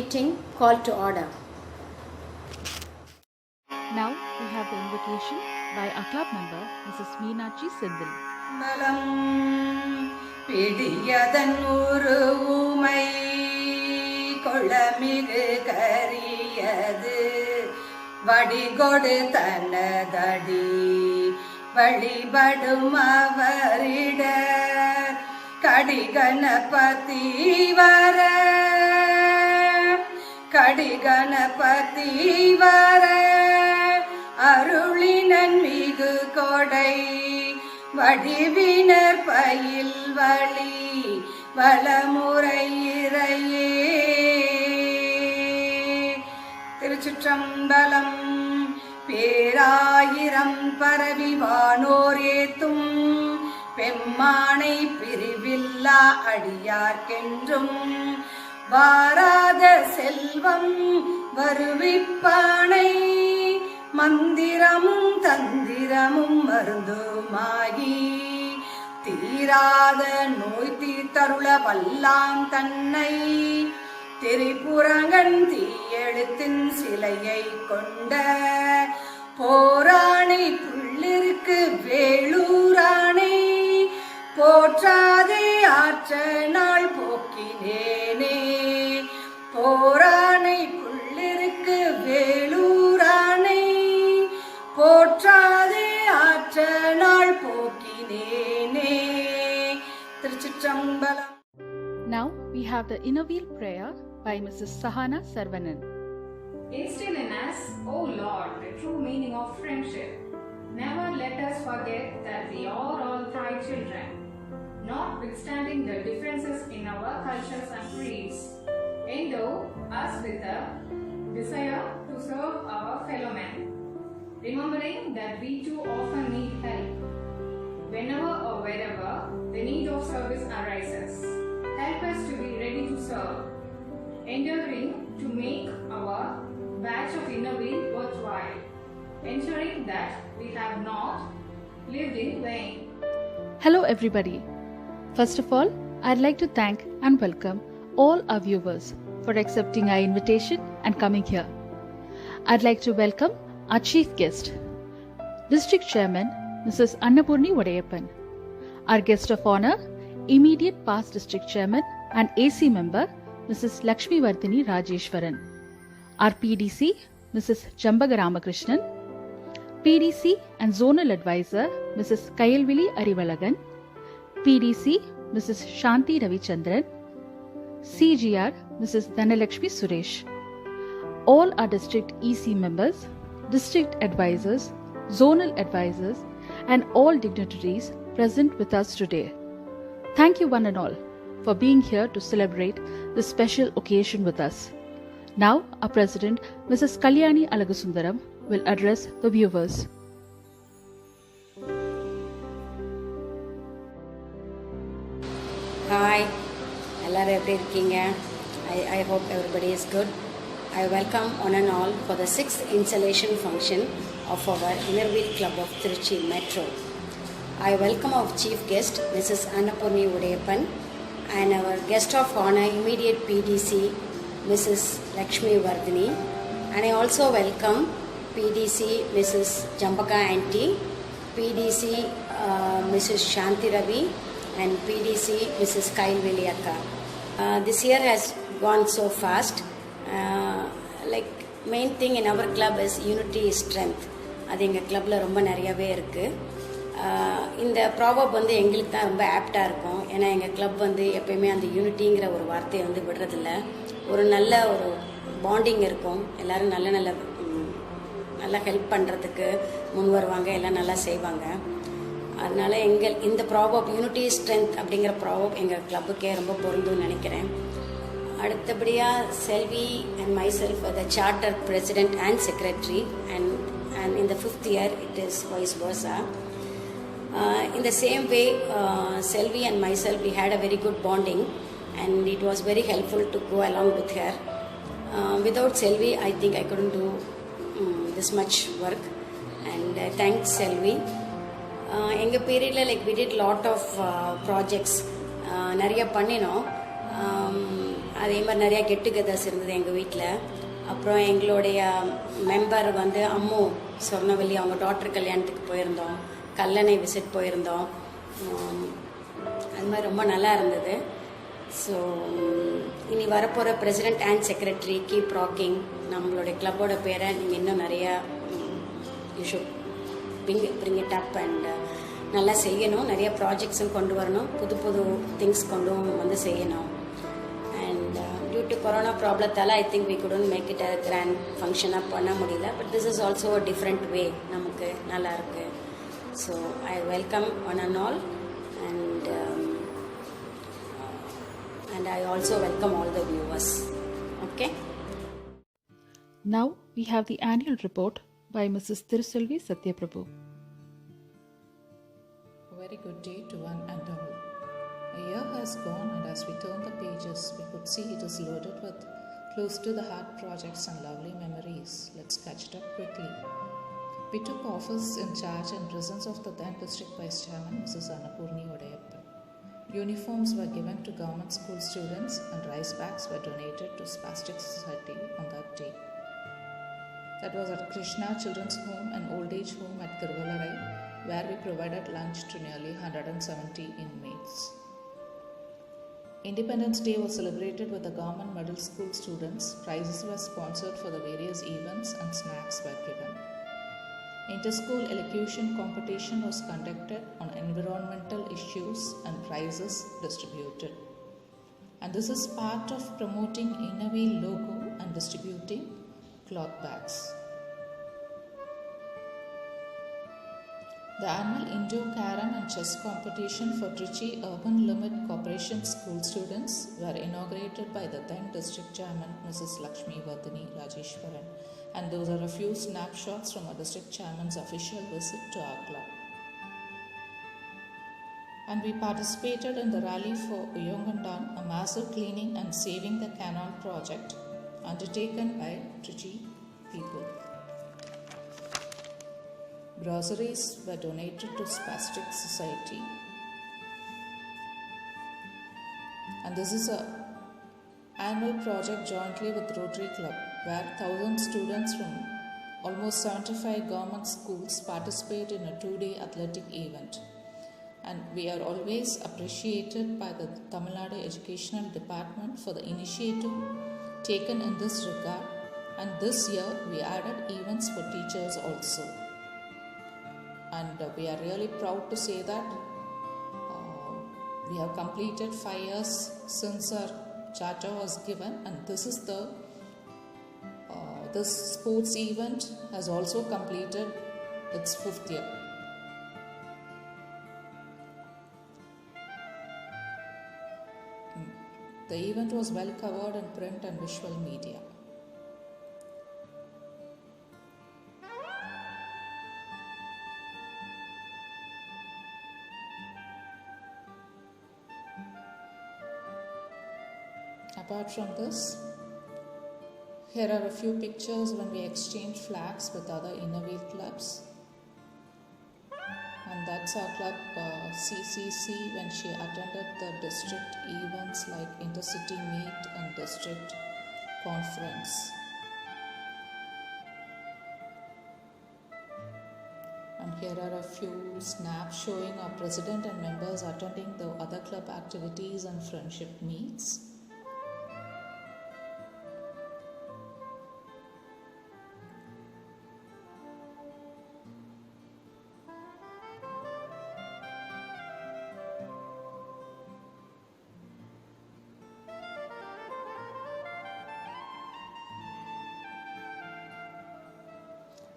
meeting called to order. Now we have the invocation by our club member, Mrs. Meenachi Sindhil. நலம் பிடியதன் உருவுமை கொளமிகு கரியது வடிகொடு தனதடி வழிபடும் அவரிட கடிகணபதி வர கடிகணபதி வர அருளினன் மிகு கொடை வடிவினர் பயில் வழி வளமுறை இறையே. திருச்சிற்றம்பலம். பேராயிரம் பரவி வானோர் ஏத்தும் பெம்மானை பிரிவில்லா அடியார்க்கென்றும் வாராத செல்வம் வருவிப்பானை மந்திரமும் தந்திரமும் மருந்துமாகி தீராத நோய் தீர்த்தருள வல்லாம் தன்னை திரிபுரங்கன் தீயெழுத்தின் சிலையை கொண்ட போராணை புள்ளிருக்கு வேளூராணை போற்றாதே ஆற்ற நாள் போக்கினேனே. போராணை புள்ளிருக்கு வேளூராணை போற்றாதே ஆற்ற நாள் போக்கினேனே. திருச்சிற்றம்பலம். Now we have the inner wheel prayer by Mrs. Sahana Sarvanan. Instill in us, O Lord, the true meaning of friendship. Never let us forget that we are all Thy children, notwithstanding the differences in our cultures and creeds. Endow us with a desire to serve our fellow men, remembering that we too often need help. Whenever or wherever the need of service arises, help us to be ready to serve, endeavoring to make our batch of inner wheel worthwhile, ensuring that we have not lived in vain. Hello everybody. First of all, I'd like to thank and welcome all our viewers for accepting our invitation and coming here. I'd like to welcome our chief guest, District Chairman Mrs. Annapurni Udayappan, our guest of honor, immediate past District Chairman and AC member Mrs. Lakshmi Vardhini Rajeshwaran, our PDC Mrs. Jambaga Ramakrishnan, PDC and Zonal Advisor Mrs. Kayalvili Arivalagan, PDC Mrs. Shanti Ravichandran, CGR Mrs. Dhanalakshmi Suresh, all our district EC members, district advisors, zonal advisors and all dignitaries present with us today. Thank you one and all for being here to celebrate this special occasion with us. Now our President Mrs. Kalyani Alagasundaram will address the viewers. Hi, எல்லாரும் எப்படி இருக்கீங்க? I hope everybody is good. I welcome one and all for the 6th installation function of our Inner Wheel Club of Trichy Metro. I welcome our chief guest Mrs. Annapurni Udayappan and our guest of honor immediate PDC Mrs. Lakshmi Vardhini, and I also welcome PDC Mrs. Jambaga Auntie, PDC Mrs. Shanti Ravi and PDC Mrs. Kayalvili Akka. This year has gone so fast. Like main thing in our club is unity is strength. அது எங்கள் கிளப்பில் ரொம்ப நிறையாவே இருக்குது. இந்த proverb வந்து எங்களுக்கு தான் ரொம்ப ஆப்டாக இருக்கும். ஏன்னா எங்கள் கிளப் வந்து எப்பயுமே அந்த யூனிட்டிங்கிற ஒரு வார்த்தையை வந்து விடுறதில்ல. ஒரு நல்ல ஒரு பாண்டிங் இருக்கும். எல்லோரும் நல்லா ஹெல்ப் பண்ணுறதுக்கு முன் வருவாங்க, எல்லாம் நல்லா செய்வாங்க. அதனால் இந்த ப்ராபப் யூனிட்டி ஸ்ட்ரென்த் அப்படிங்கிற ப்ராபப் எங்கள் கிளப்புக்கே ரொம்ப பொருந்தும்னு நினைக்கிறேன். அடுத்தபடியாக Selvi and myself the charter president and secretary and in the 5th year it is vice versa. In the same way, Selvi and myself, we had a very good bonding and it was very helpful to go along with her. Without Selvi, I think I couldn't do this much work, and thanks Selvi. எங்கள் பீரியடில் we did lot of projects நிறைய பண்ணினோம். அதே மாதிரி நிறையா get togethers இருந்தது எங்கள் வீட்டில். அப்புறம் எங்களுடைய மெம்பர் வந்து அம்மு சொர்ணவல்லி அவங்க டாக்டர் கல்யாணத்துக்கு போயிருந்தோம், கல்லணை விசிட் போயிருந்தோம். அது மாதிரி ரொம்ப நல்லா இருந்தது. ஸோ இனி வரப்போகிற president and secretary keep rocking, நம்மளுடைய கிளப்போட பேரை நீங்கள் இன்னும் நிறையா you should bring it up and நல்லா செய்யணும். நிறைய ப்ராஜெக்ட்ஸும் கொண்டு வரணும், புது புது திங்ஸ் கொண்டு வந்து செய்யணும். அண்ட் டியூ டு கொரோனா ப்ராப்ளத்தால் I think we couldn't make it a grand ஃபங்க்ஷனாக பண்ண முடியல. But this is also a different way, நமக்கு நல்லா இருக்கு. So I welcome one and all and I also welcome all the viewers. Okay. Now we have the annual report by Mrs. Thiruselvi Satyaprabhu. A very good day to one and all. A year has gone, and as we turn the pages, we could see it is loaded with close to the heart projects and lovely memories. Let's catch it up quickly. We took office in charge in presence of the then District Vice Chairman, Mrs. Annapurni Odayappan. Uniforms were given to government school students and rice bags were donated to Spastic Society on that day. That was at Krishna Children's Home and Old Age Home at Kiruvalarai, where we provided lunch to nearly 170 inmates. Independence Day was celebrated with the government middle school students. Prizes were sponsored for the various events and snacks were given. Inter-school elocution competition was conducted on environmental issues and prizes distributed. And this is part of promoting Innovi logo and distributing cloth bags. The annual indoor carom and chess competition for Trichy Urban Limit Corporation school students were inaugurated by the then district chairman Mrs. Lakshmi Vardhini Rajeshwaran, and those are a few snapshots from our district chairman's official visit to our club. And we participated in the rally for Uyongandan, a massive cleaning and saving the canal project undertaken by Trichy people. Groceries were donated to Spastic Society. And this is a annual project jointly with Rotary Club, where 1,000 students from almost 75 government schools participate in a 2-day athletic event. And we are always appreciated by the Tamil Nadu Educational Department for the initiative taken in this regard. And this year we added events for teachers also. And we are really proud to say that we have completed 5 years since our charter was given, and this sports event has also completed its 5th year. The event was well covered in print and visual media. Apart from this, here are a few pictures when we exchanged flags with other Innovi clubs. And that's our club CCC when she attended the district events like intercity meet and district conference. And here are a few snaps showing our president and members attending the other club activities and friendship meets.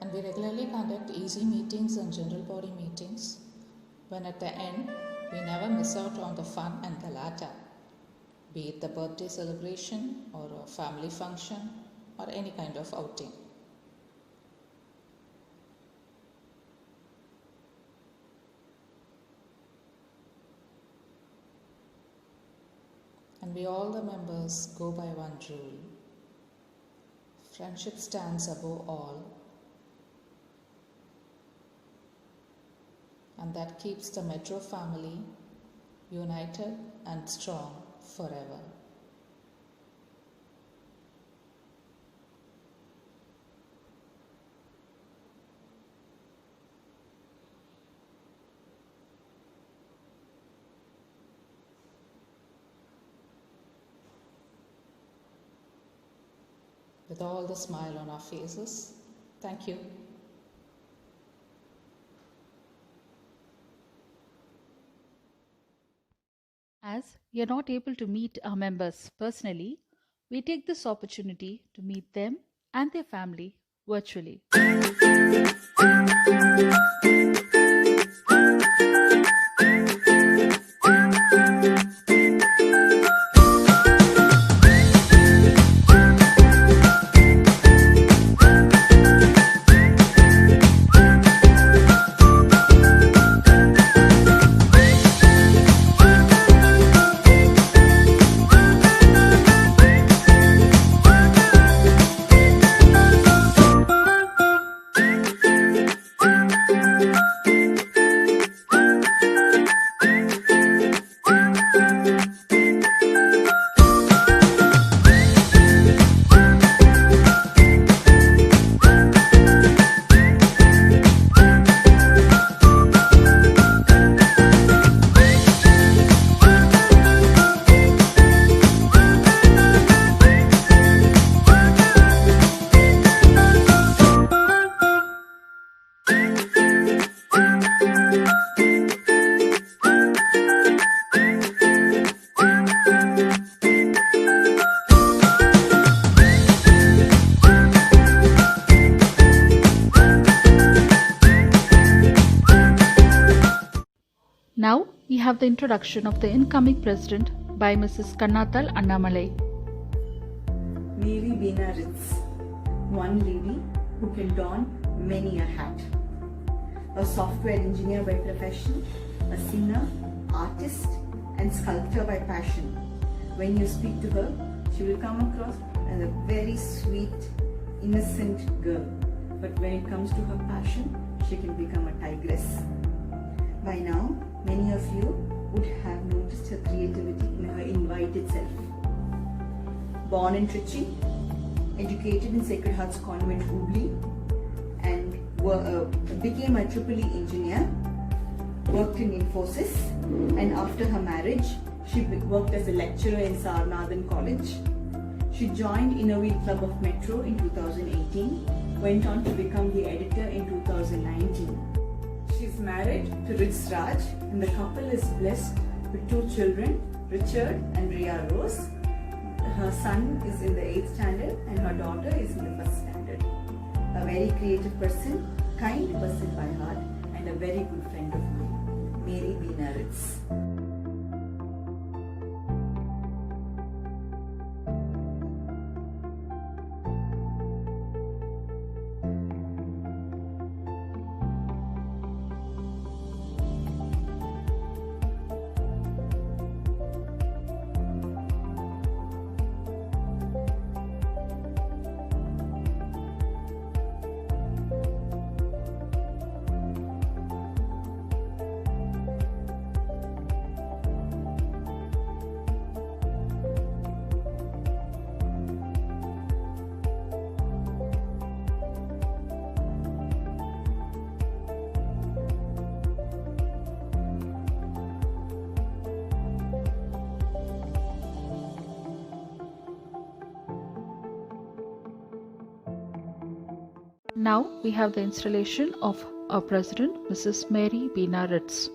And we regularly conduct easy meetings and general body meetings, when at the end, we never miss out on the fun and galata, be it the birthday celebration or a family function or any kind of outing. And we all the members go by one rule: friendship stands above all. And that keeps the Metro family united and strong forever. with all the smile on our faces. Thank you. As we are not able to meet our members personally, we take this opportunity to meet them and their family virtually. Now we have the introduction of the incoming president by Mrs. Kannathal Annamalai. Mary Beena Ritz, one lady who can don many a hat. A software engineer by profession, a singer, artist and sculptor by passion. When you speak to her, she will come across as a very sweet, innocent girl. But when it comes to her passion, she can become a tigress. By now, many of you would have noticed her creativity in her invite itself. Born in Trichy, educated in Sacred Hearts Convent, Hubli, and became a EEE engineer, worked in Infosys, and after her marriage, she worked as a lecturer in Sarnathan College. She joined Innerweed Club of Metro in 2018, went on to become the editor in 2019. She is married to Ritz Raj, and the couple is blessed with 2 children, Richard and Ria Rose. Her son is in the 8th standard and her daughter is in the 1st standard. A very creative person, kind person by heart, and a very good friend of mine, Mary Beena Ritz. Now we have the installation of our president, Mrs. Mary Beena Ritz.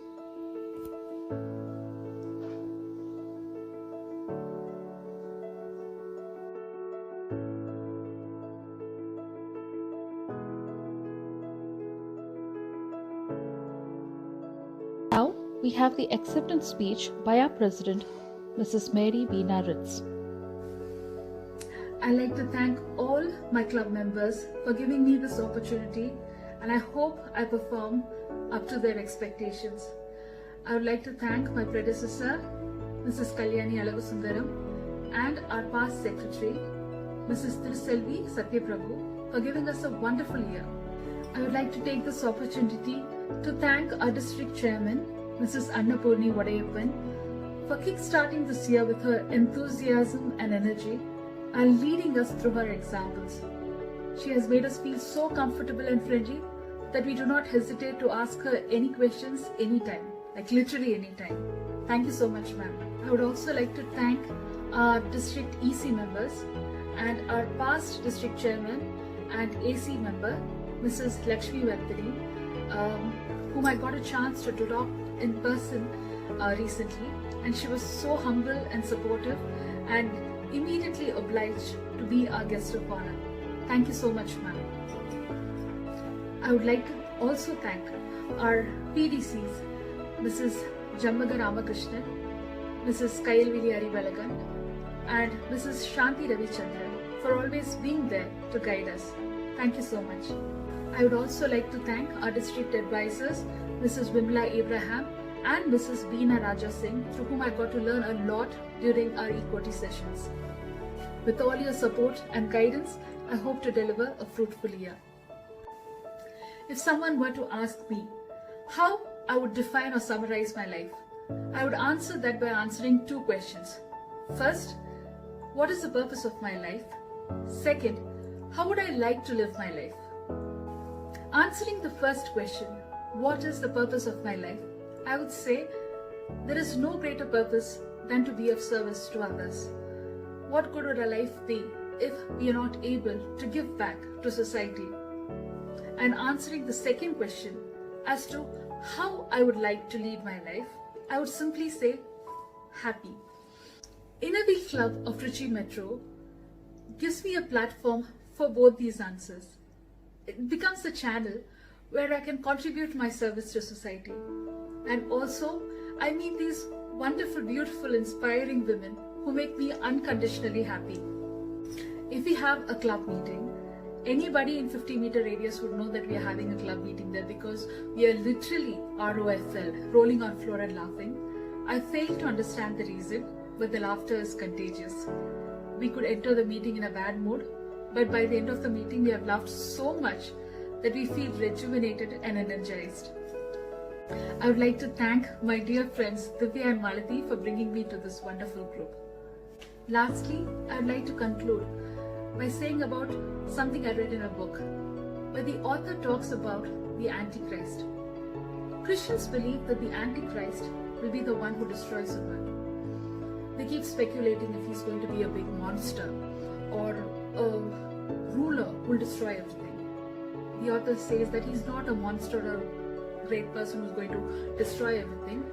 Now we have the acceptance speech by our president, Mrs. Mary Beena Ritz. I'd like to thank all my club members for giving me this opportunity, and I hope I perform up to their expectations. I would like to thank my predecessor, Mrs. Kalyani Alagusundaram, and our past secretary, Mrs. Thiruselvi Satyaprabhu, for giving us a wonderful year. I would like to take this opportunity to thank our district chairman, Mrs. Annapurni Vadayappan, for kick-starting this year with her enthusiasm and energy and leading us through her examples. She has made us feel so comfortable and friendly that we do not hesitate to ask her any questions anytime, like literally anytime. Thank you so much, ma'am. I would also like to thank our district EC members and our past district chairman and AC member, Mrs. Lakshmi Vertani, whom I got a chance to talk in person recently, and she was so humble and supportive and immediately obliged to be our guest of honor. Thank you so much, ma'am. I would like to also thank our PDCs, Mrs. Jammaga Ramakrishnan, Mrs. Kayalvili Arivalagan, and Mrs. Shanti Ravichandran for always being there to guide us. Thank you so much. I would also like to thank our district advisors, Mrs. Wimla Abraham and Mrs. Beena Raja Singh, through whom I got to learn a lot during our equity sessions. With all your support and guidance, I hope to deliver a fruitful year. If someone were to ask me how I would define or summarize my life, I would answer that by answering two questions. First, what is the purpose of my life? Second, how would I like to live my life? Answering the first question, what is the purpose of my life? I would say there is no greater purpose than to be of service to others. What good would our life be if we are not able to give back to society? And answering the second question as to how I would like to lead my life, I would simply say happy. Innerweek Club of Trichy Metro gives me a platform for both these answers. It becomes a channel where I can contribute my service to society. And also, I meet these wonderful, beautiful, inspiring women who make me unconditionally happy. If we have a club meeting, anybody in 50-meter radius would know that we are having a club meeting there, because we are literally ROFL, rolling on floor and laughing. I fail to understand the reason, but the laughter is contagious. We could enter the meeting in a bad mood, but by the end of the meeting we have laughed so much that we feel rejuvenated and energized. I would like to thank my dear friends Divya and Malati for bringing me to this wonderful group. Lastly, I would like to conclude by saying about something I read in a book, where the author talks about the Antichrist. Christians believe that the Antichrist will be the one who destroys the world. They keep speculating if he's going to be a big monster or a ruler who will destroy everything. The author says that he's not a monster or a great person who's going to destroy everything,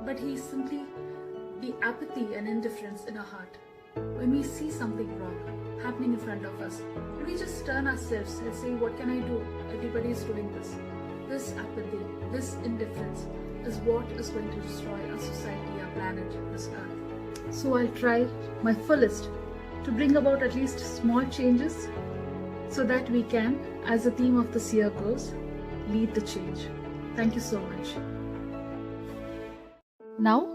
but he's simply the apathy and indifference in our heart. When we see something wrong happening in front of us, and we just turn ourselves and say, what can I do? Everybody is doing this. This apathy, this indifference is what is going to destroy our society, our planet, this earth. So I'll try my fullest to bring about at least small changes so that we can, as the theme of this year goes, lead the change. Thank you so much. Now,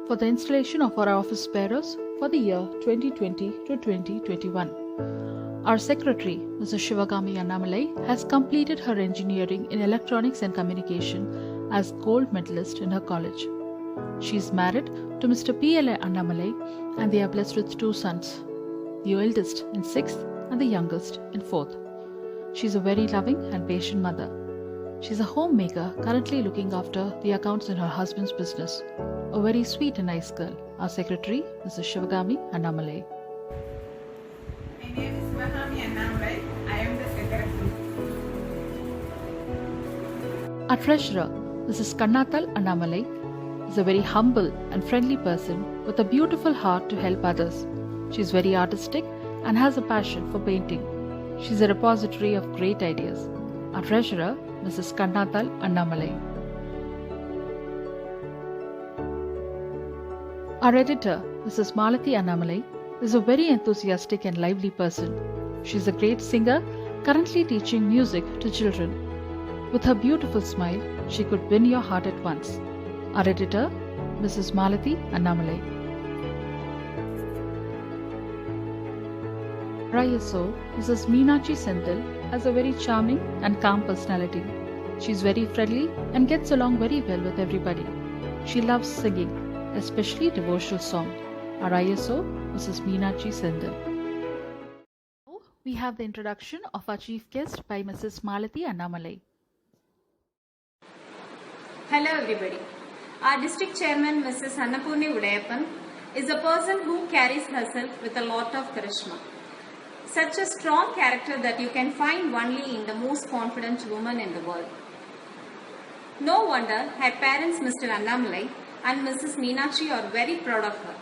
for the installation of our office bearers for the year 2020 to 2021. Our secretary, Mrs. Shivagami Annamalai, has completed her engineering in electronics and communication as gold medalist in her college. She is married to Mr. P.L.A. Annamalai and they are blessed with 2 sons, the eldest in 6th and the youngest in 4th. She is a very loving and patient mother. She is a homemaker currently looking after the accounts in her husband's business. A very sweet and nice girl. Our secretary, Mrs. Shivagami Annamalai. My name is Mahami Annamalai. I am the secretary. Our treasurer, Mrs. Kannathal Annamalai, is a very humble and friendly person with a beautiful heart to help others. She is very artistic and has a passion for painting. She is a repository of great ideas. Our treasurer, Mrs. Kannathal Annamalai. Our editor, Mrs. Malati Annamalai, is a very enthusiastic and lively person. She is a great singer, currently teaching music to children. With her beautiful smile, she could win your heart at once. Our editor, Mrs. Malati Annamalai. Our ISO, Mrs. Meenachi Sendil, has a very charming and calm personality. She is very friendly and gets along very well with everybody. She loves singing, especially devotional song. Our ISO, Mrs. Meenachi Sendil. Now we have the introduction of our chief guest by Mrs. Malati Annamalai. Hello everybody. Our district chairman, Mrs. Annapurni Udayappan, is a person who carries herself with a lot of charisma. Such a strong character that you can find only in the most confident woman in the world. No wonder her parents, Mr. Annamalai and Mrs. Meenakshi, are very proud of her.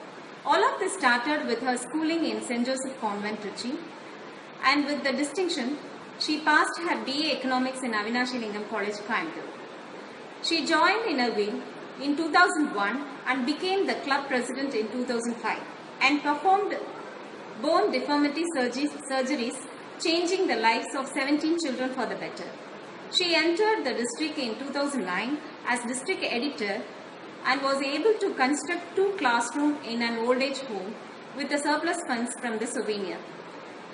All of this started with her schooling in St. Joseph Convent, Trichy, and with the distinction, she passed her BA Economics in Avinashi Lingam College, Coimbatore. She joined Innerville in 2001 and became the club president in 2005 and performed bone deformity surgeries, changing the lives of 17 children for the better. She entered the district in 2009 as district editor and was able to construct 2 classrooms in an old age home with the surplus funds from the souvenir.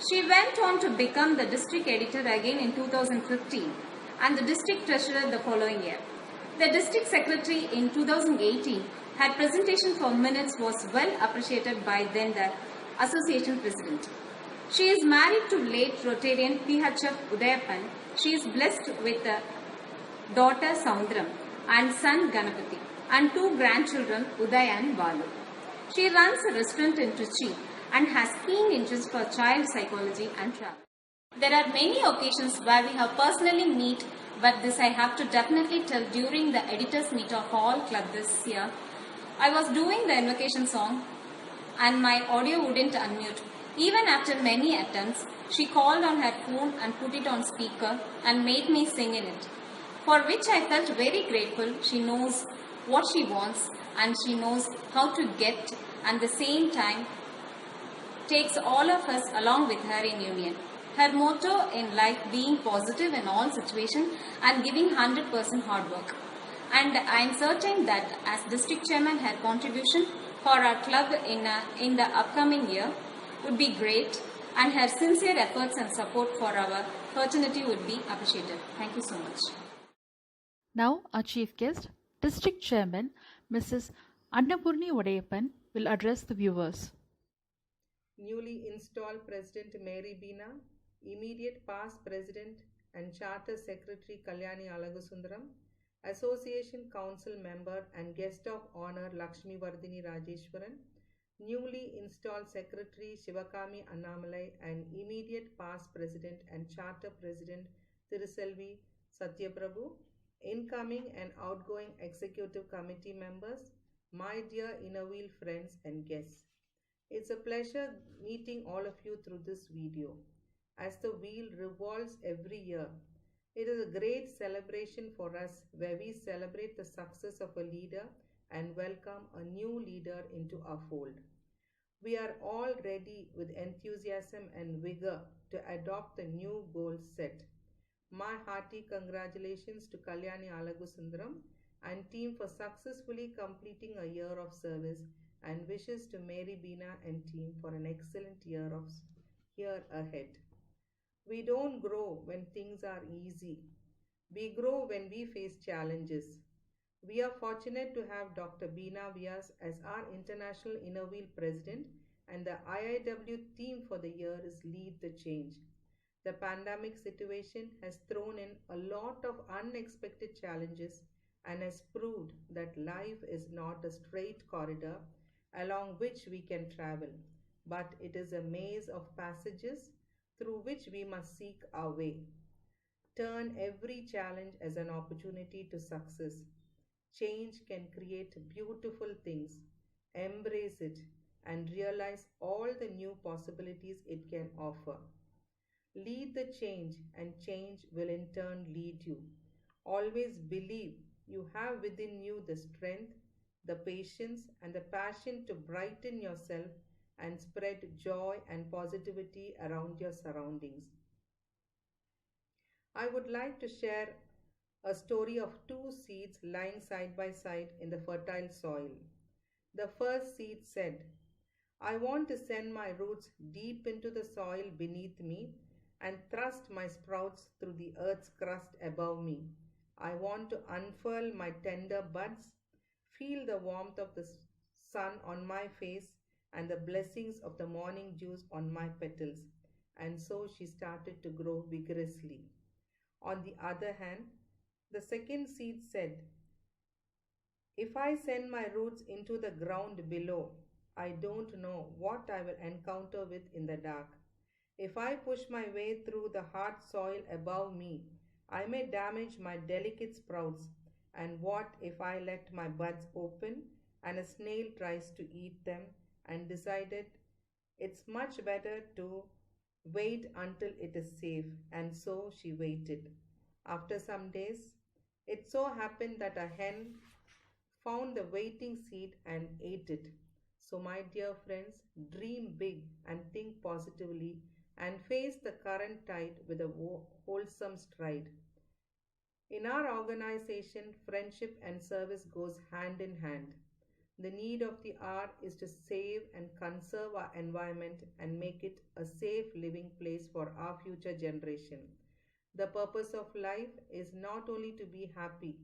She went on to become the district editor again in 2015 and the district treasurer the following year. The district secretary in 2018, her presentation for minutes was well appreciated by then the association president. She is married to late Rotarian PHF Udayappan. She is blessed with a daughter Saundram and son Ganapati and 2 grandchildren Uday and Balu. She runs a restaurant in Trichy and has keen interest for child psychology and travel. There are many occasions where we have personally met, but this I have to definitely tell during the editors meet of all club this year. I was doing the invocation song and my audio wouldn't unmute. Even after many attempts, she called on her phone and put it on speaker and made me sing in it, for which I felt very grateful. She knows what she wants and she knows how to get, and at the same time takes all of us along with her in union. Her motto in life being positive in all situations and giving 100% hard work. And I am certain that as district chairman, her contribution for our club in the upcoming year would be great, and her sincere efforts and support for our fraternity would be appreciated. Thank you so much. Now our chief guest, District Chairman Mrs. Annapurni Udayappan, will address the viewers. Newly installed President Mary Beena, immediate past President and Charter Secretary Kalyani Alagusundaram, Association Council Member and Guest of Honor Lakshmi Vardhini Rajeshwaran, newly installed Secretary Shivakami Annamalai and immediate past President and Charter President Thiruselvi Satyaprabhu, incoming and outgoing Executive Committee members, my dear Innerville friends and guests. It's a pleasure meeting all of you through this video. As the wheel revolves every year, it is a great celebration for us where we celebrate the success of a leader and welcome a new leader into our fold. We are all ready with enthusiasm and vigor to adopt the new goals set. My hearty congratulations to Kalyani Alagusundaram and team for successfully completing a year of service, and wishes to Mary Beena and team for an excellent year ahead. We don't grow when things are easy. We grow when we face challenges. We are fortunate to have Dr. Beena Vyas as our International Innerville President, and the IIW theme for the year is Lead the Change. The pandemic situation has thrown in a lot of unexpected challenges and has proved that life is not a straight corridor along which we can travel, but it is a maze of passages through which we must seek our way. Turn every challenge as an opportunity to success. Change can create beautiful things. Embrace it and realize all the new possibilities it can offer. Lead the change, and change will in turn lead you. Always believe you have within you the strength, the patience, and the passion to brighten yourself and spread joy and positivity around your surroundings. I would like to share a story of 2 seeds lying side by side in the fertile soil. The first seed said, I want to send my roots deep into the soil beneath me and thrust my sprouts through the earth's crust above me. I want to unfurl my tender buds, feel the warmth of the sun on my face and the blessings of the morning dews on my petals. And so she started to grow vigorously. On the other hand, the second seed said, if I send my roots into the ground below, I don't know what I will encounter with in the dark. If I push my way through the hard soil above me, I may damage my delicate sprouts. And what if I let my buds open and a snail tries to eat them and decided it's much better to wait until it is safe? And so she waited. After some days, it so happened that a hen found the waiting seed and ate it. So, my dear friends, dream big and think positively and face the current tide with a wholesome stride. In our organization, friendship and service goes hand in hand. The need of the hour is to save and conserve our environment and make it a safe living place for our future generation. The purpose of life is not only to be happy,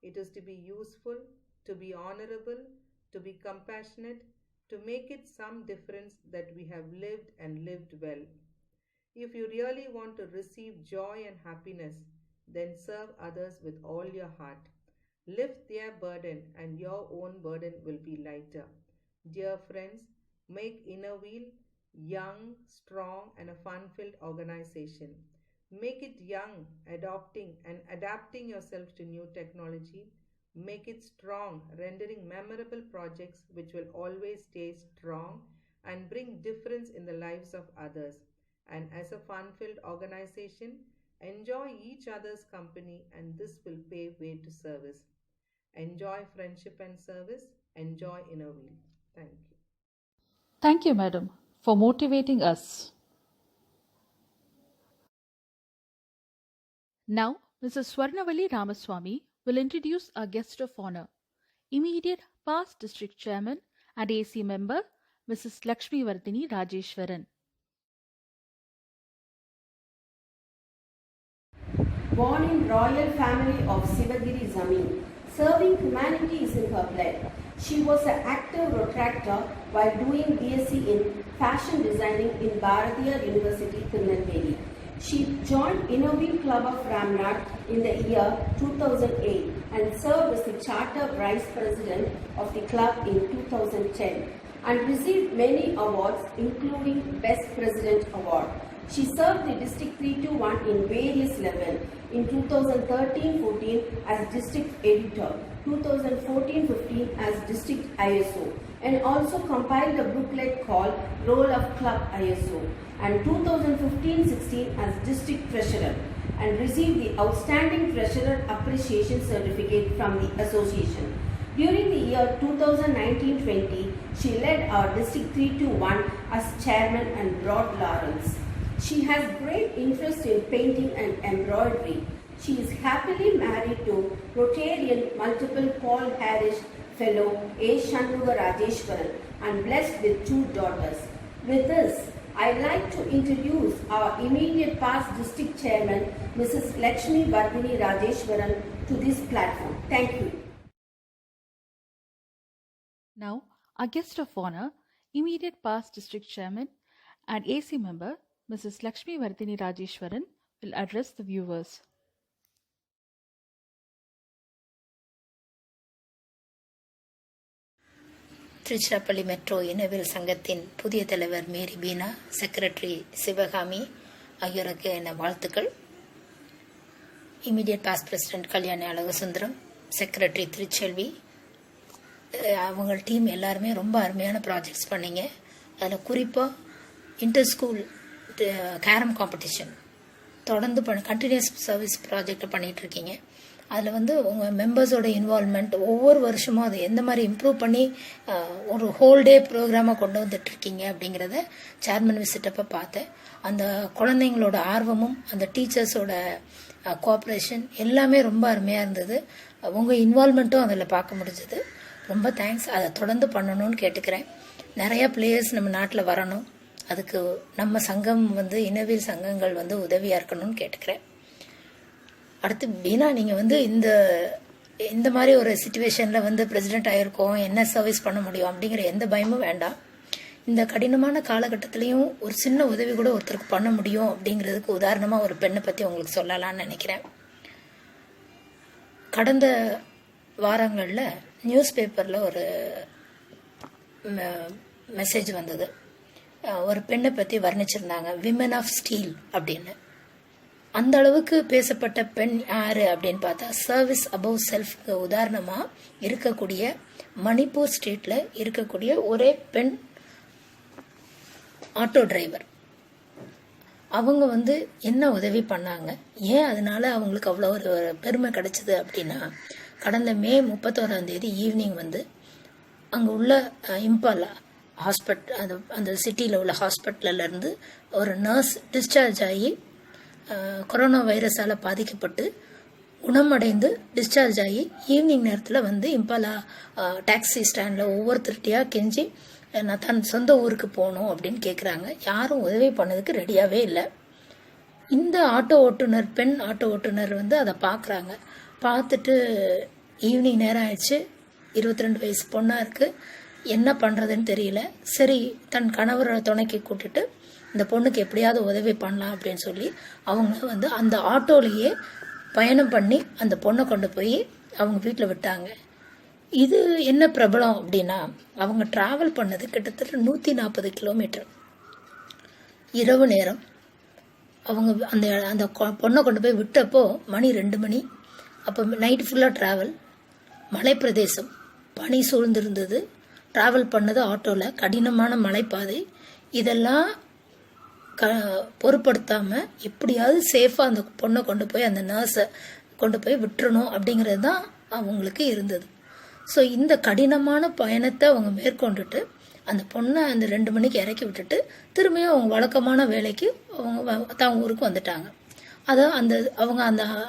it is to be useful, to be honorable, to be compassionate, to make it some difference that we have lived and lived well. If you really want to receive joy and happiness, then serve others with all your heart. Lift their burden and your own burden will be lighter. Dear friends, make Innerwheel young, strong and a fun-filled organization. Make it young, adopting and adapting yourself to new technology. Make it strong, rendering memorable projects which will always stay strong and bring difference in the lives of others. And as a fun-filled organization, enjoy each other's company and this will pave way to service. Enjoy friendship and service. Enjoy Innerwheel. Thank you. Thank you, madam, for motivating us. Now, Mrs. Swarnavalli Ramaswamy will introduce our guest of honor, immediate past district chairman and AC member, Mrs. Lakshmi Vardhini Rajeshwaran. Born in royal family of Sivagiri Zameen, serving humanity is in her blood. She was an active retractor while doing BSc in fashion designing in Bharatiya University, Tirunelveli. She joined Innerwheel Club of Ramnad in the year 2008 and served as the charter vice president of the club in 2010 and received many awards including Best President Award. She served the District 321 in various levels. In 2013-14 as District Editor, 2014-15 as District ISO, and also compiled a booklet called Role of Club ISO, and 2015-16 as District Treasurer, and received the Outstanding Treasurer Appreciation Certificate from the Association. During the year 2019-20, she led our District 321 as Chairman and brought laurels. She has great interest in painting and embroidery. She is happily married to Rotarian multiple Paul Harris Fellow A. Shanmuga Rajeshwaran and blessed with 2 daughters. With this, I'd like to introduce our immediate past district chairman, Mrs. Lakshmi Vardhini Rajeshwaran, to this platform. Thank you. Now, our guest of honor, immediate past district chairman and AC member, Mrs. Lakshmi Vardhini Rajeshwaran, will address the viewers. Tiruchirappalli metro இனவியல் சங்கத்தின் புதிய தலைவர் மேரி Beena, secretary Sivakami ஆகியோருக்கு என்ன வாழ்த்துக்கள். Immediate past president Kalyani Alagusundaram, secretary Thiruselvi, அவங்க team எல்லாருமே ரொம்ப அருமையான ப்ராஜெக்ட்ஸ் பண்ணீங்க. அதில் குறிப்பாக இன்டர் ஸ்கூல் கேரம் காம்படிஷன் தொடர்ந்து கண்டினியூஸ் சர்வீஸ் ப்ராஜெக்ட் பண்ணிகிட்ருக்கீங்க. அதில் உங்கள் மெம்பர்ஸோட இன்வால்மெண்ட் ஒவ்வொரு வருஷமும் அதை எந்த மாதிரி இம்ப்ரூவ் பண்ணி ஒரு ஹோல் டே ப்ரோக்ராமாக கொண்டு வந்துட்டுருக்கீங்க அப்படிங்கிறத சேர்மன் விசிட்டப்போ பார்த்தேன். அந்த குழந்தைங்களோட ஆர்வமும் அந்த டீச்சர்ஸோட கோஆப்ரேஷன் எல்லாமே ரொம்ப அருமையாக இருந்தது. உங்கள் இன்வால்மெண்ட்டும் அதில் பார்க்க முடிஞ்சது. ரொம்ப தேங்க்ஸ். அதை தொடர்ந்து பண்ணணும்னு கேட்டுக்கிறேன். நிறையா பிளேயர்ஸ் நம்ம நாட்டில் வரணும். அதுக்கு நம்ம சங்கம் இனவியல் சங்கங்கள் உதவியாக இருக்கணும்னு கேட்டுக்கிறேன். அடுத்து பீனா, நீங்கள் இந்த மாதிரி ஒரு சிச்சுவேஷனில் பிரசிடென்ட் ஆகிருக்கோம், என்ன சர்வீஸ் பண்ண முடியும் அப்படிங்கிற எந்த பயமும் வேண்டாம். இந்த கடினமான காலகட்டத்திலையும் ஒரு சின்ன உதவி கூட ஒருத்தருக்கு பண்ண முடியும் அப்படிங்கிறதுக்கு உதாரணமாக ஒரு பெண்ணை பற்றி உங்களுக்கு சொல்லலாம்னு நினைக்கிறேன். கடந்த வாரங்களில் நியூஸ் பேப்பரில் ஒரு மெசேஜ் வந்தது. ஒரு பெண்ணை பற்றி வர்ணிச்சிருந்தாங்க, விமன் ஆஃப் ஸ்டீல் அப்படின்னு. அந்த அளவுக்கு பேசப்பட்ட பெண் யாரு அப்படின்னு பார்த்தா சர்வீஸ் அபவ் செல்ஃப்க்கு உதாரணமாக இருக்கக்கூடிய மணிப்பூர் ஸ்டேட்டில் இருக்கக்கூடிய ஒரே பெண் ஆட்டோ டிரைவர். அவங்க வந்து என்ன உதவி பண்ணாங்க, ஏன் அதனால அவங்களுக்கு அவ்வளோ ஒரு பெருமை கிடைச்சிது அப்படின்னா, கடந்த மே 31 ஈவினிங் வந்து அங்கே உள்ள இம்பாலா ஹாஸ்பிட்டல், அந்த சிட்டியில் உள்ள ஹாஸ்பிட்டல்லேருந்து ஒரு நர்ஸ் டிஸ்சார்ஜ் ஆகி கொரோனா வைரஸால் பாதிக்கப்பட்டு குணமடைந்து டிஸ்சார்ஜ் ஆகி ஈவினிங் நேரத்தில் வந்து இம்பாலா டாக்ஸி ஸ்டாண்டில் ஒவ்வொருத்தருட்டையாக கெஞ்சி நான் தன் சொந்த ஊருக்கு போகணும் அப்படின்னு கேட்குறாங்க. யாரும் உதவி பண்ணதுக்கு ரெடியாகவே இல்லை. இந்த ஆட்டோ ஓட்டுநர், பெண் ஆட்டோ ஓட்டுநர் வந்து அதை பார்க்குறாங்க. பார்த்துட்டு ஈவினிங் நேரம் ஆயிடுச்சு, 22 வயசு பொண்ணாக இருக்குது, என்ன பண்ணுறதுன்னு தெரியல. சரி, தன் கணவரை துணைக்கி கூட்டிட்டு இந்த பொண்ணுக்கு எப்படியாவது உதவி பண்ணலாம் அப்படின்னு சொல்லி அவங்க வந்து அந்த ஆட்டோலேயே பயணம் பண்ணி அந்த பொண்ணை கொண்டு போய் அவங்க வீட்டில் விட்டாங்க. இது என்ன பிரபலம் அப்படின்னா, அவங்க ட்ராவல் பண்ணது கிட்டத்தட்ட 140 கிலோமீட்டர். இரவு நேரம் அவங்க அந்த அந்த பொண்ணை கொண்டு போய் விட்டப்போ மணி 2 மணி. அப்போ நைட்டு ஃபுல்லாக ட்ராவல், மலை பிரதேசம், பனி சூழ்ந்திருந்தது. ட்ராவல் பண்ணது ஆட்டோவில், கடினமான மலைப்பாதை. இதெல்லாம் பொருட்படுத்தாமல் எப்படியாவது சேஃபாக அந்த பொண்ணை கொண்டு போய், அந்த நர்ஸை கொண்டு போய் விட்டுறணும் அப்படிங்கிறது தான் அவங்களுக்கு இருந்தது. ஸோ இந்த கடினமான பயணத்தை அவங்க மேற்கொண்டுட்டு அந்த பொண்ணை அந்த 2 மணிக்கு இறக்கி விட்டுட்டு திரும்பியும் அவங்க வழக்கமான வேலைக்கு அவங்க தான் ஊருக்கு வந்துட்டாங்க. அதை அவங்க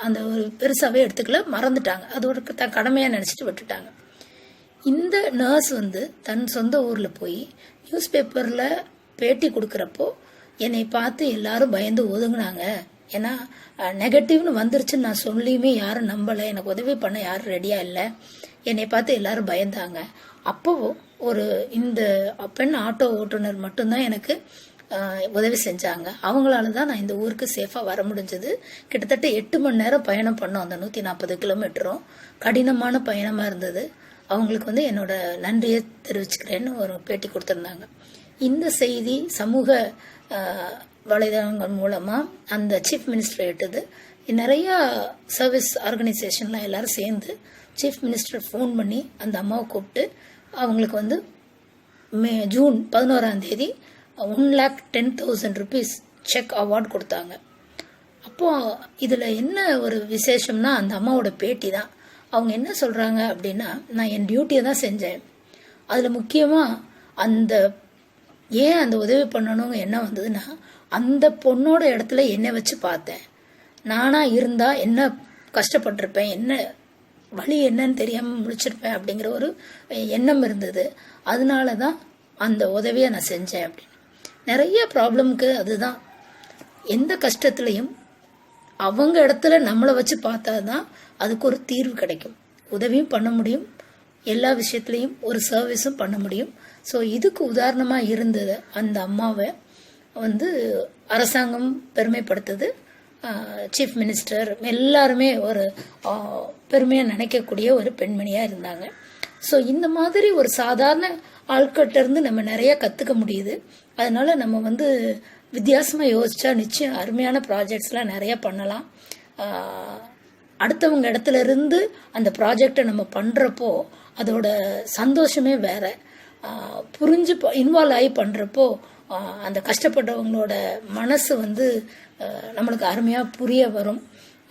அந்த ஒரு பெருசாகவே எடுத்துக்கல, மறந்துட்டாங்க, அது ஒரு தன் கடமையாக நினச்சிட்டு விட்டுட்டாங்க. இந்த நர்ஸ் வந்து தன் சொந்த ஊரில் போய் நியூஸ் பேப்பரில் பேட்டி கொடுக்குறப்போ என்னை பார்த்து எல்லாரும் பயந்து ஒதுங்கினாங்க. ஏன்னா நெகட்டிவ்னு வந்துருச்சுன்னு நான் சொல்லியுமே யாரும் நம்பலை, எனக்கு உதவி பண்ண யாரும் ரெடியாக இல்லை, என்னை பார்த்து எல்லாரும் பயந்தாங்க. அப்போ இந்த பெண் ஆட்டோ ஓட்டுநர் மட்டும்தான் எனக்கு உதவி செஞ்சாங்க. அவங்களால தான் நான் இந்த ஊருக்கு சேஃபாக வர முடிஞ்சது. கிட்டத்தட்ட 8 மணி நேரம் பயணம் பண்ணோம். அந்த 140 கிலோமீட்டரும் கடினமான பயணமாக இருந்தது. அவங்களுக்கு வந்து என்னோட நன்றியை தெரிவிச்சுக்கிறேன்னு ஒரு பேட்டி கொடுத்துருந்தாங்க. இந்த செய்தி சமூக வலைதளங்கள் மூலமாக அந்த சீஃப் மினிஸ்டர் எட்டுது. நிறையா சர்வீஸ் ஆர்கனைசேஷன்லாம் எல்லாரும் சேர்ந்து சீஃப் மினிஸ்டர் ஃபோன் பண்ணி அந்த அம்மாவை கூப்பிட்டு அவங்களுக்கு வந்து ஜூன் 11 1,10,000 rupees செக் அவார்டு கொடுத்தாங்க. அப்போது இதில் என்ன ஒரு விசேஷம்னா, அந்த அம்மாவோட பேட்டி தான். அவங்க என்ன சொல்கிறாங்க அப்படின்னா, நான் என் டியூட்டியை தான் செஞ்சேன். அதில் முக்கியமாக ஏன் அந்த உதவி பண்ணணுங்க என்ன வந்ததுன்னா, அந்த பொண்ணோட இடத்துல என்னை வச்சு பார்த்தேன். நானாக இருந்தால் என்ன கஷ்டப்பட்டிருப்பேன், என்ன வழி என்னன்னு தெரியாமல் முடிச்சிருப்பேன் அப்படிங்கிற ஒரு எண்ணம் இருந்தது. அதனால தான் அந்த உதவியை நான் செஞ்சேன் அப்படின்னு. நிறைய ப்ராப்ளம்க்கு அதுதான், எந்த கஷ்டத்துலையும் அவங்க இடத்துல நம்மளை வச்சு பார்த்தா தான் அதுக்கு ஒரு தீர்வு கிடைக்கும். உதவியும் பண்ண முடியும், எல்லா விஷயத்துலையும் ஒரு சர்வீஸும் பண்ண முடியும். ஸோ இதுக்கு உதாரணமாக இருந்தது அந்த அம்மாவை வந்து அரசாங்கம் பெருமைப்படுத்துது. சீஃப் மினிஸ்டர் எல்லாருமே ஒரு பெருமையாக நினைக்கக்கூடிய ஒரு பெண்மணியாக இருந்தாங்க. ஸோ இந்த மாதிரி ஒரு சாதாரண ஆட்கிட்ட இருந்து நம்ம நிறைய கற்றுக்க முடியுது. அதனால நம்ம வந்து வித்தியாசமாக யோசிச்சா நிச்சயம் அருமையான ப்ராஜெக்ட்ஸ்லாம் நிறைய பண்ணலாம். அடுத்தவங்க இடத்துல இருந்து அந்த ப்ராஜெக்டை நம்ம பண்ணுறப்போ அதோட சந்தோஷமே வேற. புரிஞ்சு இன்வால்வ் ஆகி பண்ணுறப்போ அந்த கஷ்டப்பட்டவங்களோட மனசு வந்து நம்மளுக்கு அருமையாக புரிய வரும்.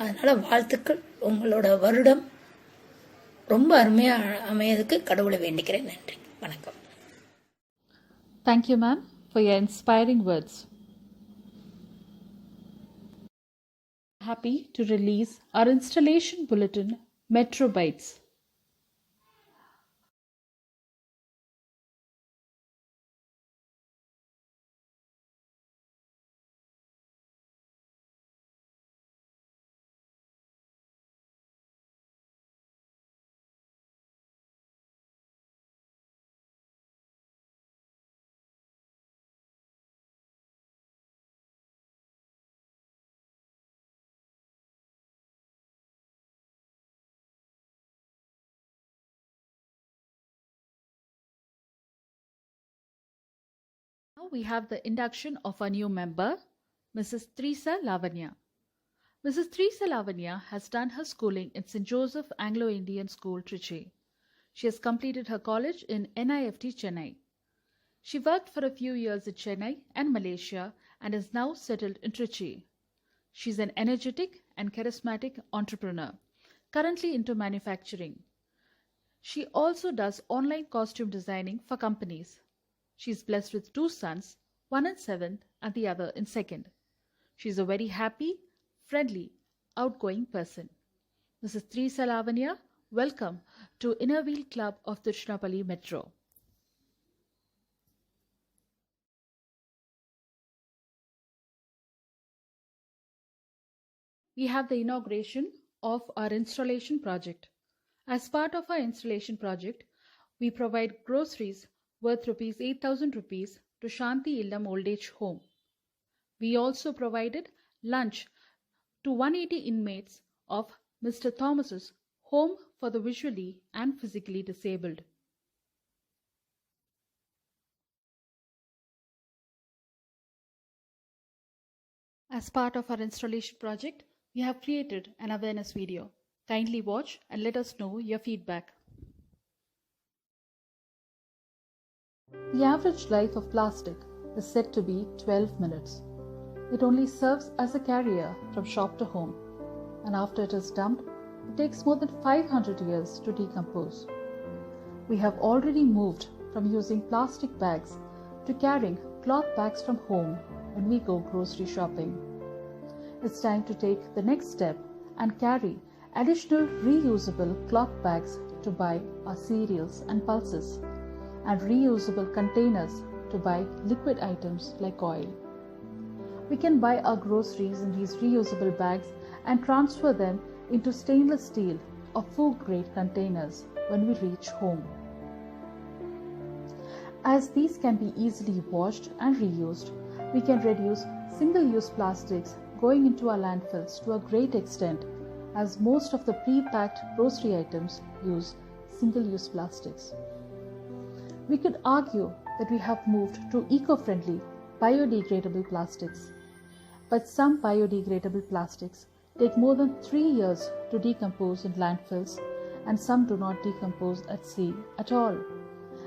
அதனால் வாழ்த்துக்கள். உங்களோட வருடம் ரொம்ப அருமையாக அமையதுக்கு கடவுளை வேண்டிக்கிறேன். நன்றி, வணக்கம். Thank you, ma'am, for your inspiring words. Happy to release our installation bulletin, Metro Bytes. Now we have the induction of our new member, Mrs. Trisa Lavanya. Mrs. Trisa Lavanya has done her schooling in St. Joseph Anglo-Indian School, Trichy. She has completed her college in NIFT, Chennai. She worked for a few years in Chennai and Malaysia and is now settled in Trichy. She is an energetic and charismatic entrepreneur, currently into manufacturing. She also does online costume designing for companies. She is blessed with 2 sons, one in 7th and the other in 2nd. She is a very happy, friendly, outgoing person. Mrs. Trisa Lavanya, welcome to Inner Wheel Club of Tiruchirappalli Metro. We have the inauguration of our installation project. As part of our installation project, we provide groceries worth ₹8,000 to Shanti Illam Old Age Home. We also provided lunch to 180 inmates of Mr. Thomas's Home for the Visually and Physically Disabled. As part of our installation project, we have created an awareness video. Kindly watch and let us know your feedback. The average life of plastic is said to be 12 minutes. It only serves as a carrier from shop to home, and after it is dumped, it takes more than 500 years to decompose. We have already moved from using plastic bags to carrying cloth bags from home when we go grocery shopping. It's time to take the next step and carry additional reusable cloth bags to buy our cereals and pulses, and reusable containers to buy liquid items like oil. We can buy our groceries in these reusable bags and transfer them into stainless steel or food-grade containers when we reach home. As these can be easily washed and reused, we can reduce single-use plastics going into our landfills to a great extent, as most of the pre-packed grocery items use single-use plastics. We could argue that we have moved to eco-friendly, biodegradable plastics, but some biodegradable plastics take more than 3 years to decompose in landfills, and some do not decompose at sea at all,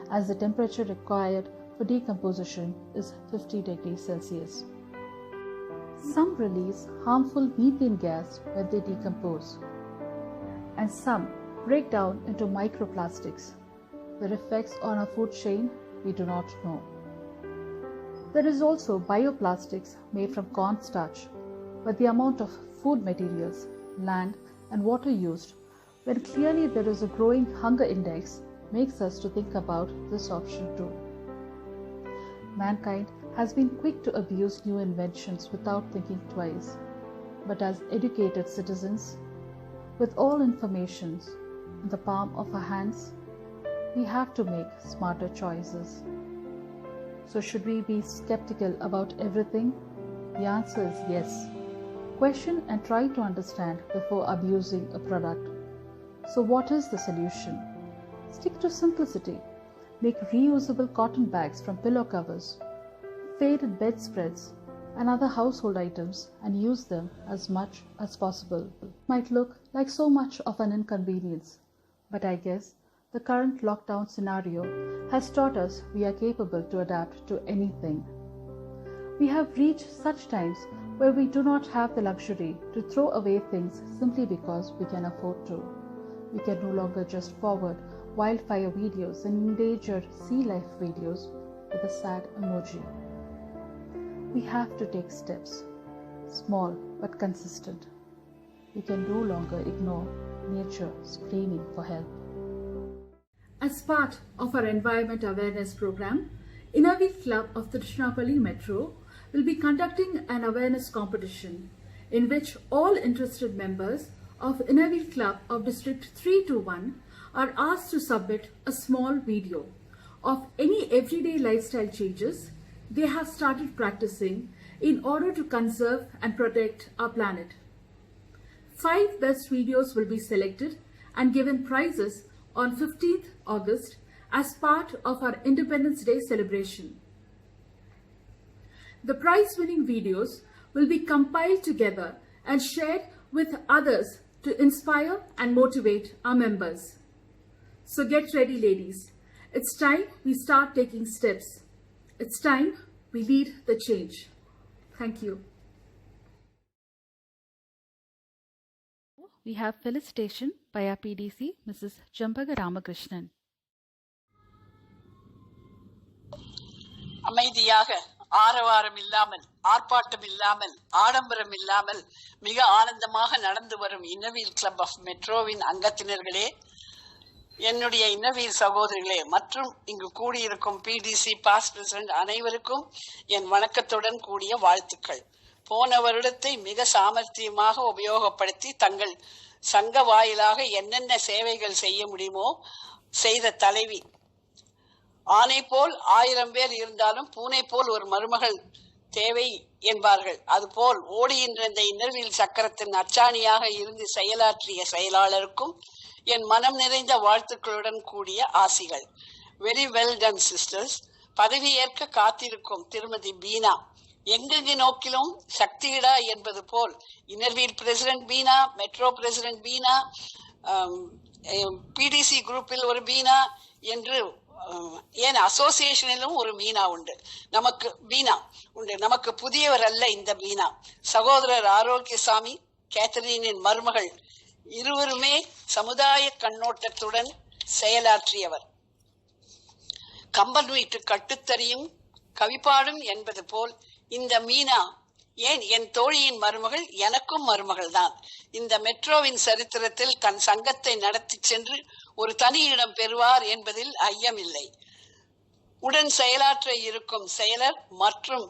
as the temperature required for decomposition is 50 degrees Celsius. Some release harmful methane gas when they decompose, and some break down into microplastics. Their effects on our food chain we do not know. There is also bioplastics made from cornstarch, but the amount of food materials, land and water used, when clearly there is a growing hunger index, makes us to think about this option too. Mankind has been quick to abuse new inventions without thinking twice, but as educated citizens, with all information in the palm of our hands, we have to make smarter choices. So should we be skeptical about everything? The answer is yes. Question and try to understand before abusing a product. So what is the solution? Stick to simplicity. Make reusable cotton bags from pillow covers, faded bedspreads, and other household items, and use them as much as possible. Might look like so much of an inconvenience, but I guess the current lockdown scenario has taught us we are capable to adapt to anything. We have reached such times where we do not have the luxury to throw away things simply because we can afford to. We can no longer just forward wildfire videos and endangered sea life videos with a sad emoji. We have to take steps, small but consistent. We can no longer ignore nature screaming for help. As part of our environment awareness program, Inner Wheel Club of the Tiruchirappalli Metro will be conducting an awareness competition in which all interested members of Inner Wheel Club of District 321 are asked to submit a small video of any everyday lifestyle changes they have started practicing in order to conserve and protect our planet. 5 best videos will be selected and given prizes on 15th August as part of our Independence Day celebration. The prize-winning videos will be compiled together and shared with others to inspire and motivate our members. So get ready, ladies. It's time we start taking steps. It's time we lead the change. Thank you. We have felicitation by our PDC, Mrs. Jambaga Ramakrishnan. அமைதியாக ஆரவாரம் இல்லாமல் ஆர்ப்பாட்டம் இல்லாமல் ஆடம்பரம் இல்லாமல் மிக ஆனந்தமாக நடந்து வரும் இன்னர்வீல் கிளப் ஆஃப் மெட்ரோவின் அங்கத்தினர்களே, என்னுடைய இன்னர்வீல் சகோதரிகளே மற்றும் இங்கு கூடியிருக்கும் பிடிசி பாஸ்ட் பிரசிடென்ட் அனைவருக்கும் என் வணக்கத்துடன் கூடிய வாழ்த்துக்கள். போன வருடத்தை மிக சாமர்த்தியமாக உபயோகப்படுத்தி தங்கள் சங்க வாயிலாக என்னென்ன சேவைகள் செய்ய முடியுமோ செய்த தலைவி. ஆனை போல் 1000 பேர் இருந்தாலும் பூனை போல் ஒரு மருமகள் தேவை என்பார்கள். அதுபோல் ஓடுகின்ற இந்த இன்னர்வீல் சக்கரத்தின் அச்சாணியாக இருந்து செயலாற்றிய செயலாளருக்கும் என் மனம் நிறைந்த வாழ்த்துக்களுடன் கூடிய ஆசிகள். Very well done sisters. பதவியேற்க காத்திருக்கும் திருமதி பீனா, எங்கெங்கு நோக்கிலும் சக்தியிடா என்பது போல் inner wheel president Beena, metro president Beena, PDC குரூப்பில் ஒரு பீனா என்று ஏன் அசோசியேஷனிலும் ஒரு மீனா உண்டு. நமக்கு புதியவர் அல்ல இந்த மீனா. சகோதரர் ஆரோக்கியசாமி, கேத்தரினின் மருமகள் இருவருமே சமுதாய கண்ணோட்டத்துடன் செயலாற்றியவர். கம்பன் வீட்டு கட்டுத்தறியும் கவிப்பாடும் என்பது போல் இந்த மீனா, ஏன் என் தோழியின் மருமகள் எனக்கும் மருமகள் தான். இந்த மெட்ரோவின் சரித்திரத்தில் தன் சங்கத்தை நடத்தி சென்று ஒரு தனி இடம் பெறுவார் என்பதில் ஐயமில்லை. உடன் செயலாற்ற இருக்கும் செயலர் மற்றும்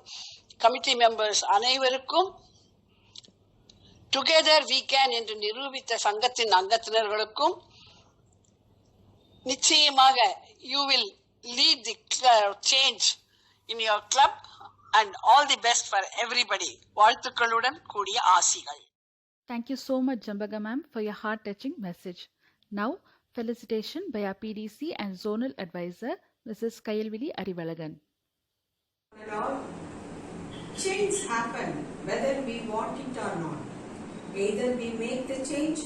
கமிட்டி மெம்பர்ஸ் அனைவருக்கும் டுகெதர் வி கேன் என்று நிரூபித்த சங்கத்தின் அங்கத்தினர்களுக்கும் நிச்சயமாக you will lead the change in your club and all the best for everybody. வாழ்த்துக்களுடன் கூடிய ஆசிகள். Thank you so much, Jambaga ma'am, for your heart-touching message. Now, felicitation by our PDC and Zonal Advisor, Mrs. Kayalvili Arivalagan. Change happen whether we want it or not. Either we make the change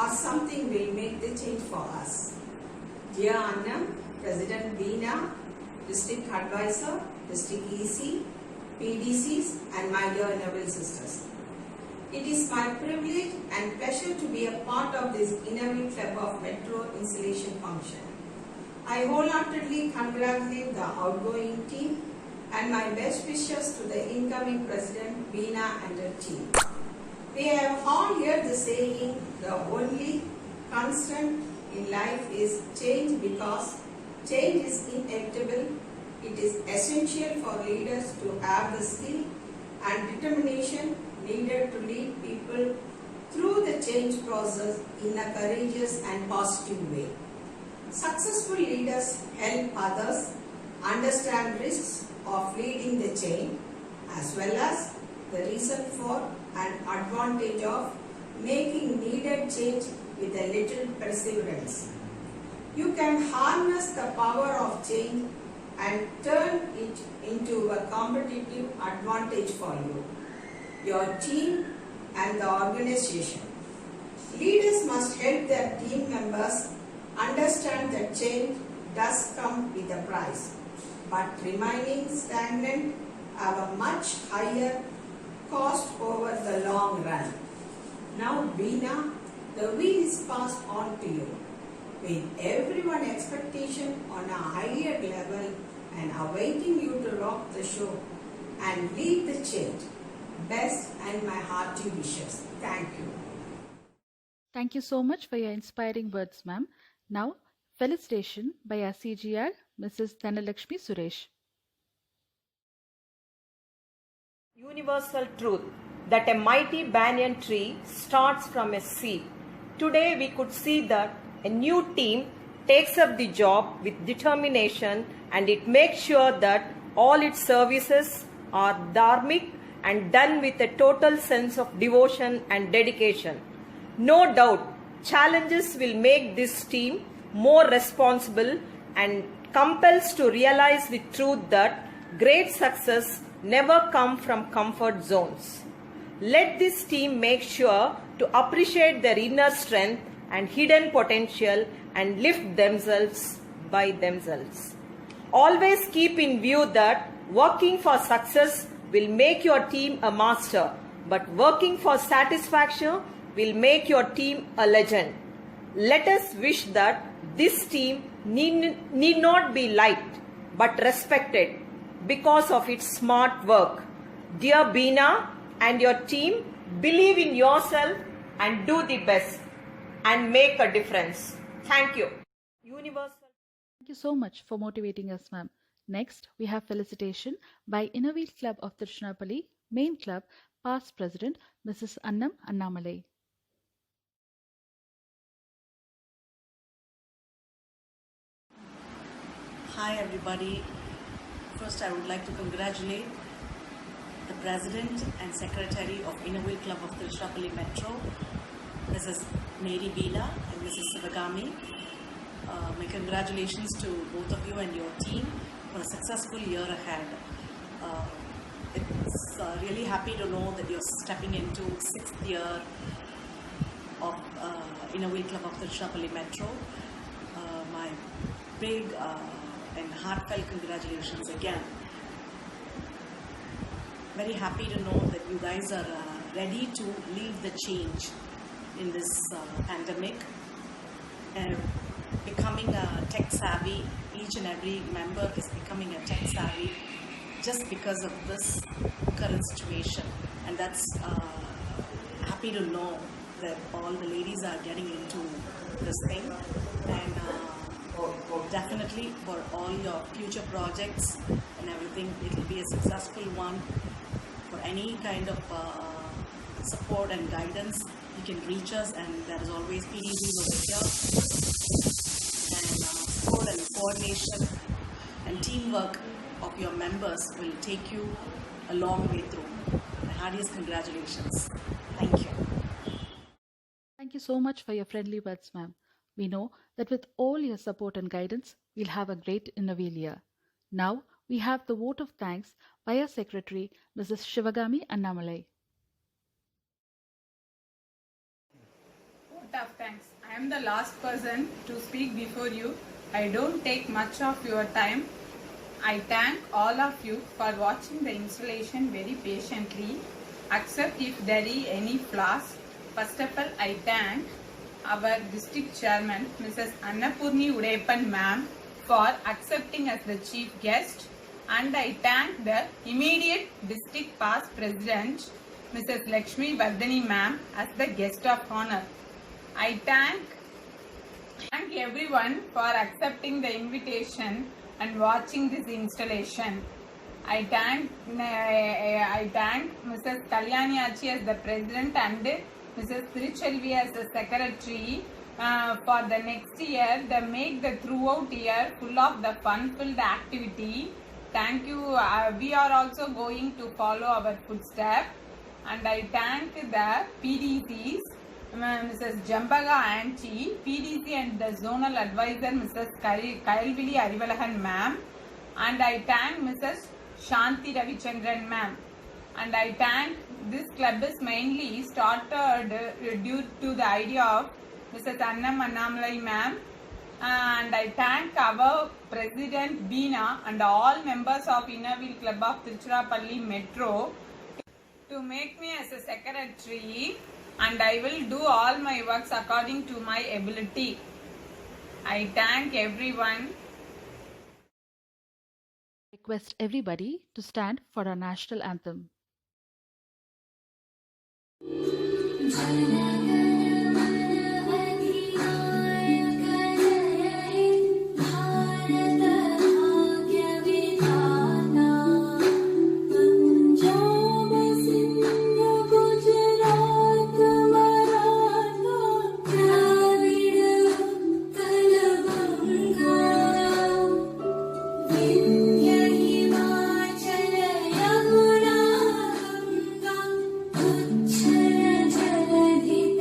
or something will make the change for us. Dear Annam, President Beena, District Advisor, District EC, PDCs and my dear Innerville sisters. It is my privilege and pleasure to be a part of this Innerville Club of Metro installation function. I wholeheartedly congratulate the outgoing team and my best wishes to the incoming President Beena and her team. We have all heard the saying, the only constant in life is change, because change is inevitable. It is essential for leaders to have the skill and determination needed to lead people through the change process in a courageous and positive way. Successful leaders help others understand risks of leading the change, as well as the reason for and advantage of making needed change with a little perseverance. You can harness the power of change and turn it into a competitive advantage for you, your team and the organization. Leaders must help their team members understand that change does come with a price, but remaining stagnant have a much higher cost over the long run. Now, Beena, the wheel is passed on to you, with everyone expectation on a higher level and awaiting you to rock the show and lead the change. Best and my hearty wishes. Thank you. Thank you so much for your inspiring words, ma'am. Now, felicitation by our CGR, Mrs. Dhanalakshmi Suresh. Universal truth that a mighty banyan tree starts from a seed. Today we could see that a new team takes up the job with determination, and it makes sure that all its services are dharmic and done with a total sense of devotion and dedication. No doubt, challenges will make this team more responsible and compels to realize the truth that great success never come from comfort zones. Let this team make sure to appreciate their inner strength and hidden potential and lift themselves by themselves. Always keep in view that working for success will make your team a master, but working for satisfaction will make your team a legend. Let us wish that this team need not be liked but respected because of its smart work. Dear Beena and your team, believe in yourself and do the best and make a difference. Thank you. Universal. Thank you so much for motivating us, ma'am. Next, we have felicitation by Innerwheel Club of Tiruchirappalli, Main Club, past President, Mrs. Annam Annamalai. Hi everybody. First I would like to congratulate the President and Secretary of Innerwheel Club of Tiruchirappalli Metro, Mrs. Mary Beena and Mrs. Sivagami. My congratulations to both of you and your team for a successful year ahead. It's really happy to know that you're stepping into 6th year of Innerwheel Club of Tiruchirappalli Metro. My big and heartfelt congratulations again. Very happy to know that you guys are ready to lead the change in this pandemic and becoming a tech savvy. Each and every member is becoming a tech savvy just because of this current situation, and that's happy to know that all the ladies are getting into this thing, and definitely for all your future projects and everything, it will be a successful one. For any kind of support and guidance, you can reach us, and there is always PDGs over here. And support and coordination and teamwork of your members will take you a long way through. My heartiest congratulations. Thank you. Thank you so much for your friendly words, ma'am. We know that with all your support and guidance, we'll have a great Innerwheel year. Now, we have the vote of thanks by our Secretary, Mrs. Shivagami Annamalai. Vote of thanks. I am the last person to speak before you. I don't take much of your time. I thank all of you for watching the installation very patiently. Except if there is any flaws. First of all, I thank our district chairman, Mrs. Annapurni Udaipan ma'am, for accepting as the chief guest, and I thank the immediate district past president, Mrs. Lakshmi Vardhani ma'am, as the guest of honor. I thank everyone for accepting the invitation and watching this installation. I thank Mrs. Kalyani Achi as the president and Mrs. Tiruchelvi as the secretary for the next year. They make the throughout year full of the fun-filled activity. Thank you. We are also going to follow our footsteps. And I thank the PDCs, Mrs. Jambaga Auntie, PDC and the zonal advisor, Mrs. Kailvili Arivalahan ma'am. And I thank Mrs. Shanti Ravichandran ma'am. And I thank this club is mainly started due to the idea of Mrs. Annam Annamalai ma'am. And I thank our President Beena and all members of Innerwheel Club of Tiruchirappalli Metro to make me as a secretary, and I will do all my works according to my ability. I thank everyone. Request everybody to stand for our national anthem. Jalathi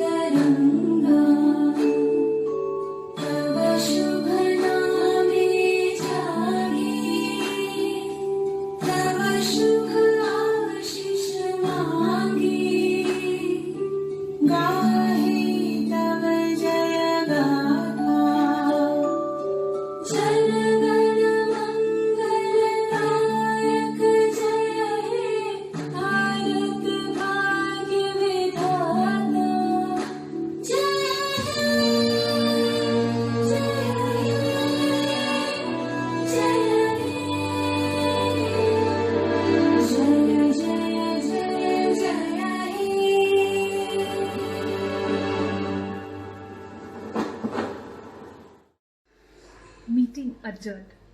adjourned.